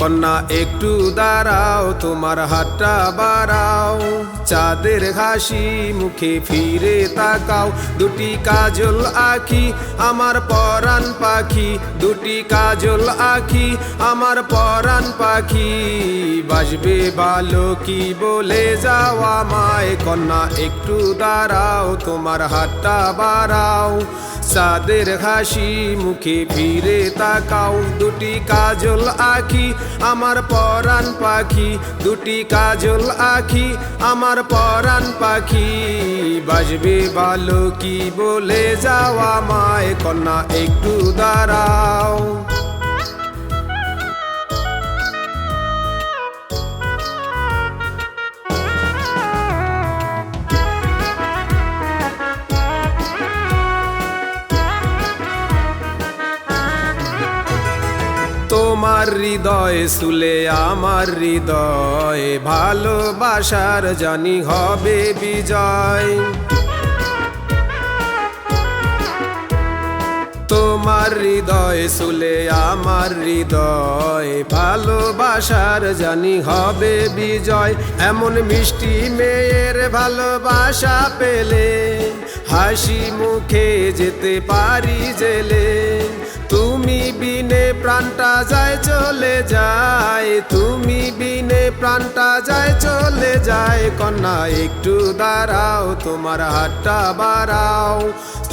কন্যা একটু দাঁড়াও, তোমার হাতটা বাড়াও। চাঁদের হাসি মুখে ফিরে তাকাও, দুটি কাজল আঁখি আমার পরাণ পাখি, দুটি কাজল আঁখি আমার পরাণ পাখি। বাসবে ভালো কি বলে যাও আমায়, কন্যা একটু দাঁড়াও, তোমার হাতটা বাড়াও। চাঁদের হাসি মুখে ফিরে তাকাও, দুটি কাজল আঁখি আমার পরাণ পাখি, দুটি কাজল আঁখি আমার পরাণ পাখি। বাসবে ভালো কি বলে যাও আমায়, কন্যা একটু দাঁড়াও। তোমার হৃদয় শুলে আমার হৃদয়, ভালোবাসার জানি হবে বিজয়। তোমার হৃদয় শুলে আমার হৃদয়, ভালোবাসার জানি হবে বিজয়। এমন মিষ্টি মেয়ের ভালোবাসা পেলে, হাসি মুখে যেতে পারি জেলে। তুমি বিনে প্রাণটা যায় চলে যায়, তুমি বিনে প্রাণটা যায় চলে যায়। কন্যা একটু দাঁড়াও, তোমার হাতটা বাড়াও।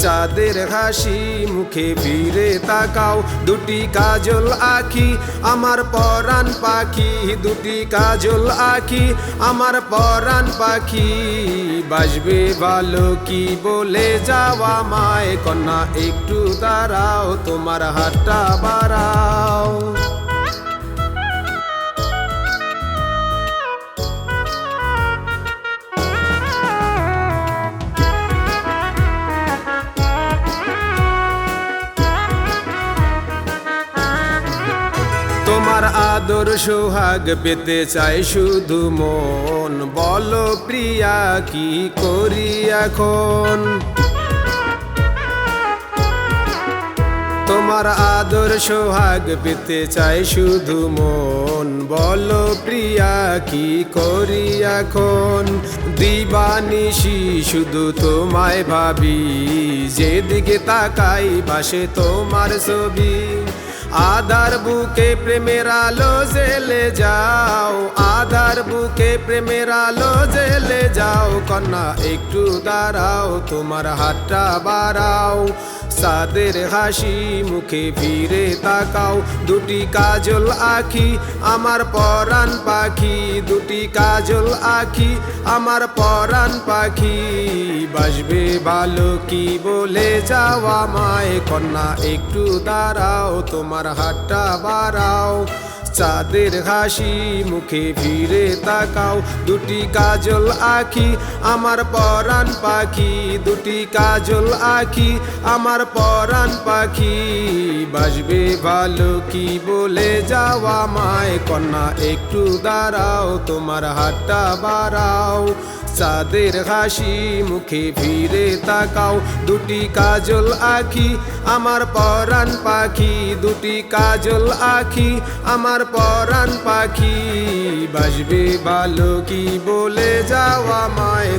চাঁদের হাসি মুখে ফিরে তাকাও, দুটি কাজল আঁখি আমার পরাণ পাখি, দুটি কাজল আঁখি আমার পরাণ পাখি। বাসবে ভালো কি বলে যাও আমায়, কন্যা একটু দাঁড়াও, তোমার হাতটা বাড়াও। তোমার আদর সোহাগ পেতে চাই শুধু মন, বলো প্রিয়া কি করি এখন। তোমার আদর সোহাগ পেতে চাই শুধু মন, বলো প্রিয়া কি করি এখন। দিবানিশি শুধু তোমায় ভাবি, যেদিকে তাকাই ভাসে তোমার ছবি। আধার বুকে প্রেমের আলো জ্বেলে যাও, আধার বুকে প্রেমের আলো জ্বেলে যাও। কন্যা একটু দাঁড়াও, তোমার হাতটা বাড়াও। চাঁদের হাসি মুখে ফিরে তাকাও, দুটি কাজল আঁখি আমার পরাণ পাখি, দুটি কাজল আঁখি আমার পরাণ পাখি। বাসবে ভালো কি বলে যাও আমায়, কন্যা একটু দাঁড়াও, তোমার হাতটা বাড়াও। চাঁদের হাসি মুখে ফিরে তাকাও, দুটি কাজল আঁখি আমার পরাণ পাখি, দুটি কাজল আঁখি আমার পরাণ পাখি। বাসবে ভালো কি বলে যাও আমায়, কন্যা একটু দাঁড়াও, তোমার হাতটা বাড়াও। চাঁদের হাসি মুখে ফিরে তাকাও, দুটি কাজল আঁখি আমার পরাণ পাখি, দুটি কাজল আঁখি আমার পরাণ পাখি। বাসবে ভালো কি বলে যাও আমায়,